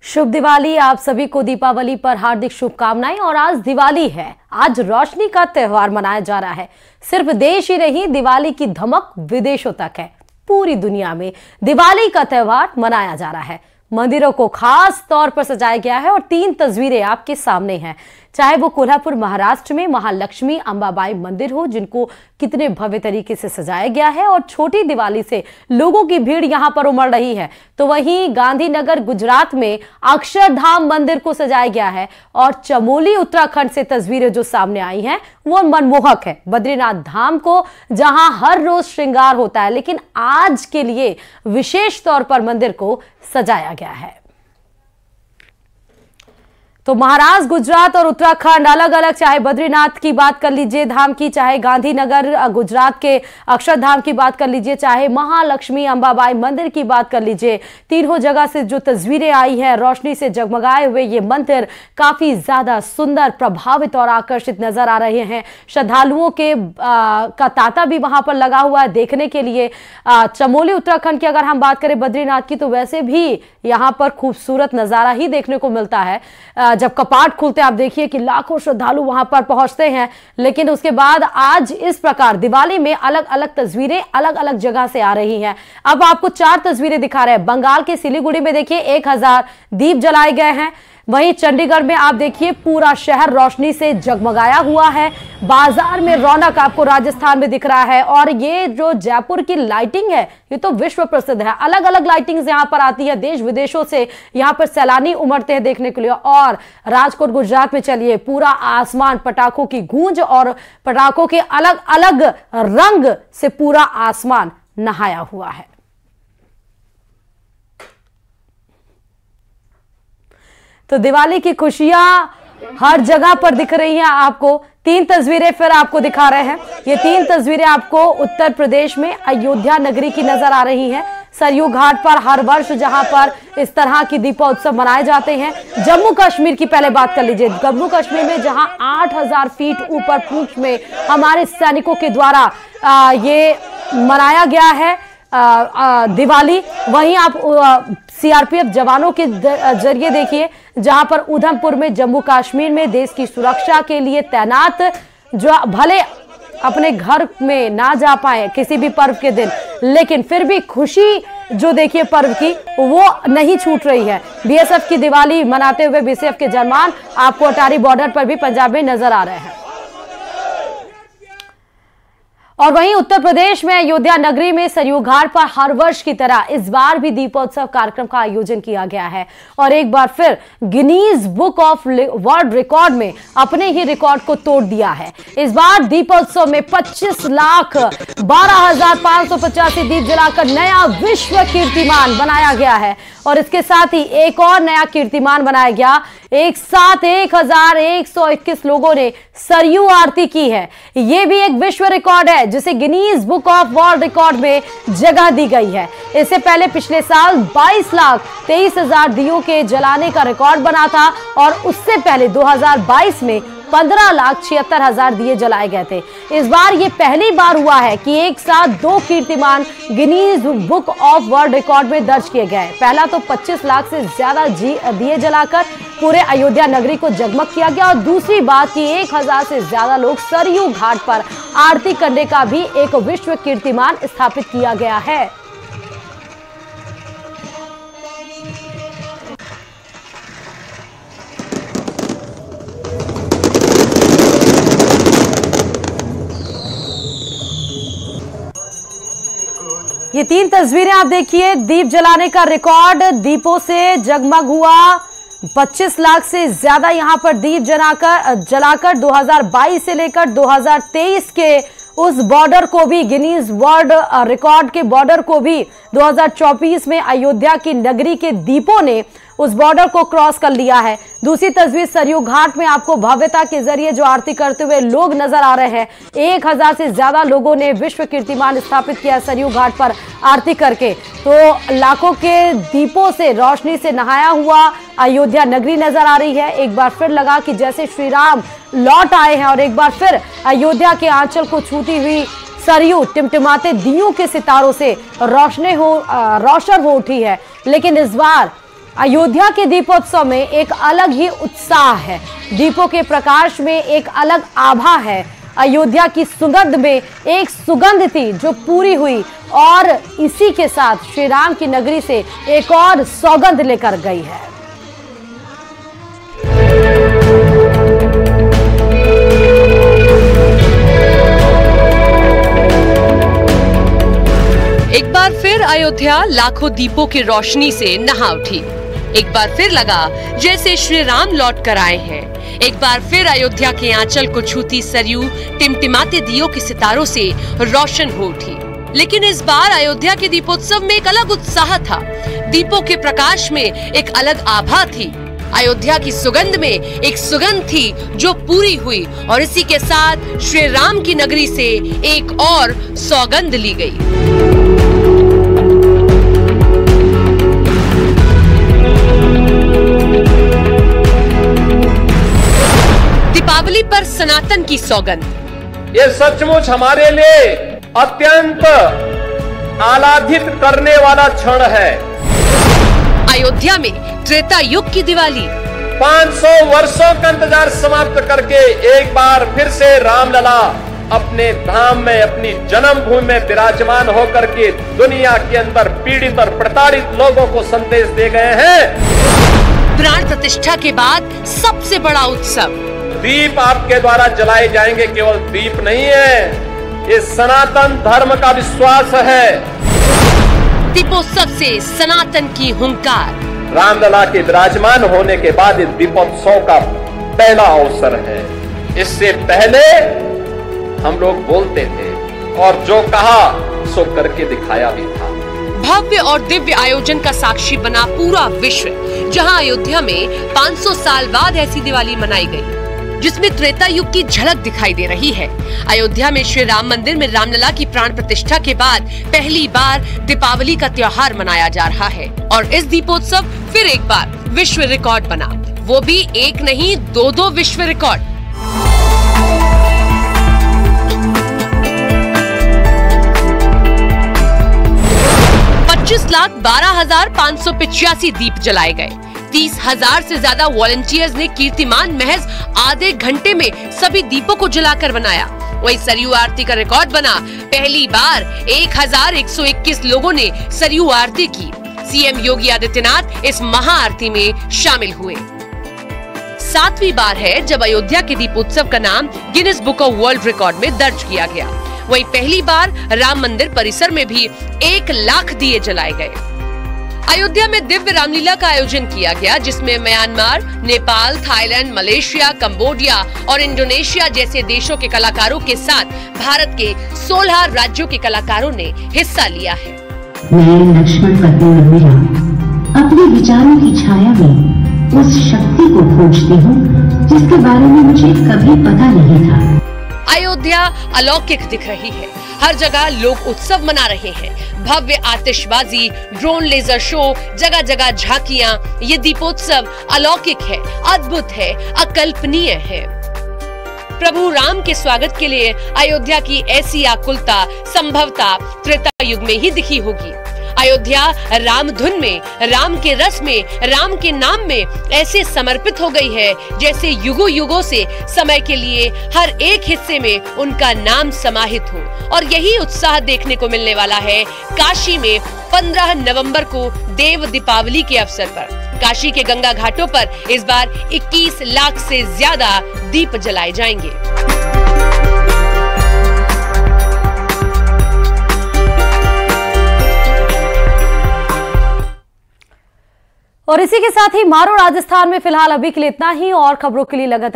शुभ दिवाली। आप सभी को दीपावली पर हार्दिक शुभकामनाएं। और आज दिवाली है, आज रोशनी का त्योहार मनाया जा रहा है। सिर्फ देश ही नहीं, दिवाली की धमक विदेशों तक है। पूरी दुनिया में दिवाली का त्योहार मनाया जा रहा है। मंदिरों को खास तौर पर सजाया गया है और 3 तस्वीरें आपके सामने हैं। चाहे वो कोल्हापुर महाराष्ट्र में महालक्ष्मी अंबाबाई मंदिर हो, जिनको कितने भव्य तरीके से सजाया गया है और छोटी दिवाली से लोगों की भीड़ यहां पर उमड़ रही है, तो वहीं गांधीनगर गुजरात में अक्षरधाम मंदिर को सजाया गया है। और चमोली उत्तराखंड से तस्वीरें जो सामने आई हैं वो मनमोहक है। बद्रीनाथ धाम को जहां हर रोज श्रृंगार होता है, लेकिन आज के लिए विशेष तौर पर मंदिर को सजाया गया है। तो महाराष्ट्र, गुजरात और उत्तराखंड अलग अलग, चाहे बद्रीनाथ की बात कर लीजिए धाम की, चाहे गांधीनगर गुजरात के अक्षरधाम की बात कर लीजिए, चाहे महालक्ष्मी अंबाबाई मंदिर की बात कर लीजिए, तीनों जगह से जो तस्वीरें आई हैं, रोशनी से जगमगाए हुए ये मंदिर काफी ज्यादा सुंदर, प्रभावित और आकर्षित नजर आ रहे हैं। श्रद्धालुओं के का तांता भी वहां पर लगा हुआ है देखने के लिए। चमोली उत्तराखंड की अगर हम बात करें बद्रीनाथ की, तो वैसे भी यहां पर खूबसूरत नजारा ही देखने को मिलता है। जब कपाट खुलते आप देखिए कि लाखों श्रद्धालु वहां पर पहुंचते हैं, लेकिन उसके बाद आज इस प्रकार दिवाली में अलग अलग तस्वीरें अलग अलग जगह से आ रही हैं। अब आपको 4 तस्वीरें दिखा रहे हैं। बंगाल के सिलीगुड़ी में देखिए 1000 दीप जलाए गए हैं। वहीं चंडीगढ़ में आप देखिए पूरा शहर रोशनी से जगमगाया हुआ है। बाजार में रौनक आपको राजस्थान में दिख रहा है। और ये जो जयपुर की लाइटिंग है, ये तो विश्व प्रसिद्ध है। अलग अलग लाइटिंग्स यहां पर आती है, देश विदेशों से यहां पर सैलानी उमड़ते हैं देखने के लिए। और राजकोट गुजरात में चलिए, पूरा आसमान पटाखों की गूंज और पटाखों के अलग अलग रंग से पूरा आसमान नहाया हुआ है। तो दिवाली की खुशियां हर जगह पर दिख रही हैं आपको। 3 तस्वीरें फिर आपको दिखा रहे हैं। ये 3 तस्वीरें आपको उत्तर प्रदेश में अयोध्या नगरी की नजर आ रही हैं। सरयू घाट पर हर वर्ष जहां पर इस तरह की दीपोत्सव मनाए जाते हैं। जम्मू कश्मीर की पहले बात कर लीजिए। जम्मू कश्मीर में जहां 8000 फीट ऊपर पूंछ में हमारे सैनिकों के द्वारा ये मनाया गया है दिवाली, वहीं आप सीआरपीएफ जवानों के जरिए देखिए, जहां पर उधमपुर में जम्मू कश्मीर में देश की सुरक्षा के लिए तैनात, जो भले अपने घर में ना जा पाए किसी भी पर्व के दिन, लेकिन फिर भी खुशी जो देखिए पर्व की वो नहीं छूट रही है। बीएसएफ की दिवाली मनाते हुए बीएसएफ के जवान आपको अटारी बॉर्डर पर भी पंजाब में नजर आ रहे हैं। और वहीं उत्तर प्रदेश में अयोध्या नगरी में सरयू घाट पर हर वर्ष की तरह इस बार भी दीपोत्सव कार्यक्रम का आयोजन किया गया है। और एक बार फिर Guinness book of world record में अपने ही रिकॉर्ड को तोड़ दिया है। इस बार दीपोत्सव में 25,12,585 दीप जलाकर नया विश्व कीर्तिमान बनाया गया है। और इसके साथ ही एक और नया कीर्तिमान बनाया गया। एक साथ 1121 लोगों ने सरयू आरती की है। यह भी एक विश्व रिकॉर्ड है जिसे Guinness book of world record में जगह दी गई है। इससे पहले पिछले साल 22,23,000 दियों के जलाने का रिकॉर्ड बना था और उससे पहले 2022 में 15,76,000 दिए जलाए गए थे। इस बार ये पहली बार हुआ है कि एक साथ 2 कीर्तिमान Guinness book of world record में दर्ज किए गए। पहला तो 25 लाख से ज्यादा दिए जलाकर पूरे अयोध्या नगरी को जगमग किया गया, और दूसरी बात कि 1000 से ज्यादा लोग सरयू घाट पर आरती करने का भी एक विश्व कीर्तिमान स्थापित किया गया है। ये 3 तस्वीरें आप देखिए, दीप जलाने का रिकॉर्ड दीपों से जगमग हुआ। 25 लाख से ज्यादा यहां पर दीप जलाकर 2022 से लेकर 2023 के उस बॉर्डर को भी, गिनीज वर्ल्ड रिकॉर्ड के बॉर्डर को भी 2024 में अयोध्या की नगरी के दीपों ने उस बॉर्डर को क्रॉस कर लिया है। दूसरी तस्वीर सरयू घाट में आपको भव्यता के जरिए जो आरती करते हुए लोग नजर आ रहे हैं। 1000 से ज्यादा लोगों ने विश्व कीर्तिमान स्थापित किया सरयू घाट पर आरती करके। तो लाखों के दीपों से, रोशनी से नहाया हुआ अयोध्या नगरी नजर आ रही है। एक बार फिर लगा कि जैसे श्री राम लौट आए हैं, और एक बार फिर अयोध्या के आंचल को छूती हुई सरयू टिमटिमाते दियों के सितारों से रोशन हो उठी है। लेकिन इस बार अयोध्या के दीपोत्सव में एक अलग ही उत्साह है। दीपों के प्रकाश में एक अलग आभा है। अयोध्या की सुगंध में एक सुगंध थी जो पूरी हुई और इसी के साथ श्री राम की नगरी से एक और सौगंध लेकर गई है। एक बार फिर अयोध्या लाखों दीपों की रोशनी से नहा उठी। एक बार फिर लगा जैसे श्री राम लौट कर आए हैं। एक बार फिर अयोध्या के आंचल को छूती सरयू टिमटिमाते दियों के सितारों से रोशन हो उठी। लेकिन इस बार अयोध्या के दीपोत्सव में एक अलग उत्साह था। दीपों के प्रकाश में एक अलग आभा थी। अयोध्या की सुगंध में एक सुगंध थी जो पूरी हुई और इसी के साथ श्री राम की नगरी से एक और सौगंध ली गई। दीपावली पर सनातन की सौगंध। ये सचमुच हमारे लिए अत्यंत आह्लादित करने वाला क्षण है। अयोध्या में त्रेता युग की दिवाली। 500 वर्षों का इंतजार समाप्त करके एक बार फिर से रामलला अपने धाम में, अपनी जन्मभूमि में विराजमान होकर के दुनिया के अंदर पीड़ित और प्रताड़ित लोगों को संदेश दे गए हैं। प्राण प्रतिष्ठा के बाद सबसे बड़ा उत्सव। दीप आपके द्वारा जलाए जाएंगे। केवल दीप नहीं है, ये सनातन धर्म का विश्वास है। दीपोत्सव से सनातन की हुंकार। रामलला के विराजमान होने के बाद इस दीपोत्सव का पहला अवसर है। इससे पहले हम लोग बोलते थे और जो कहा सो करके दिखाया भी था। भव्य और दिव्य आयोजन का साक्षी बना पूरा विश्व, जहां अयोध्या में 500 साल बाद ऐसी दिवाली मनाई गई जिसमें त्रेता युग की झलक दिखाई दे रही है। अयोध्या में श्री राम मंदिर में रामलला की प्राण प्रतिष्ठा के बाद पहली बार दीपावली का त्योहार मनाया जा रहा है और इस दीपोत्सव फिर एक बार विश्व रिकॉर्ड बना। वो भी एक नहीं, दो विश्व रिकॉर्ड। $25,12,585 दीप जलाए गए। 30,000 से ज्यादा वॉलंटियर्स ने कीर्तिमान महज आधे घंटे में सभी दीपों को जलाकर बनाया। वही सरयू आरती का रिकॉर्ड बना। पहली बार 1,121 लोगों ने सरयू आरती की। सीएम योगी आदित्यनाथ इस महाआरती में शामिल हुए। 7वीं बार है जब अयोध्या के दीपोत्सव का नाम Guinness book of world record में दर्ज किया गया। वही पहली बार राम मंदिर परिसर में भी 1 लाख दिए जलाए गए। अयोध्या में दिव्य रामलीला का आयोजन किया गया जिसमें Myanmar, Nepal, Thailand, Malaysia, Cambodia और इंडोनेशिया जैसे देशों के कलाकारों के साथ भारत के 16 राज्यों के कलाकारों ने हिस्सा लिया है। मैं लक्ष्मण पत्नी उर्मिला अपने विचारों की छाया में उस शक्ति को खोजती हूँ जिसके बारे में मुझे कभी पता नहीं था। अयोध्या अलौकिक दिख रही है। हर जगह लोग उत्सव मना रहे हैं। भव्य आतिशबाजी, ड्रोन लेजर शो, जगह जगह झांकियां। ये दीपोत्सव अलौकिक है, अद्भुत है, अकल्पनीय है। प्रभु राम के स्वागत के लिए अयोध्या की ऐसी आकुलता संभवतः त्रेता युग में ही दिखी होगी। अयोध्या राम धुन में, राम के रस में, राम के नाम में ऐसे समर्पित हो गई है जैसे युगों युगों से समय के लिए हर एक हिस्से में उनका नाम समाहित हो। और यही उत्साह देखने को मिलने वाला है काशी में 15 नवंबर को देव दीपावली के अवसर पर। काशी के गंगा घाटों पर इस बार 21 लाख से ज्यादा दीप जलाए जाएंगे। और इसी के साथ ही मारो राजस्थान में फिलहाल अभी के लिए इतना ही। और खबरों के लिए लगातार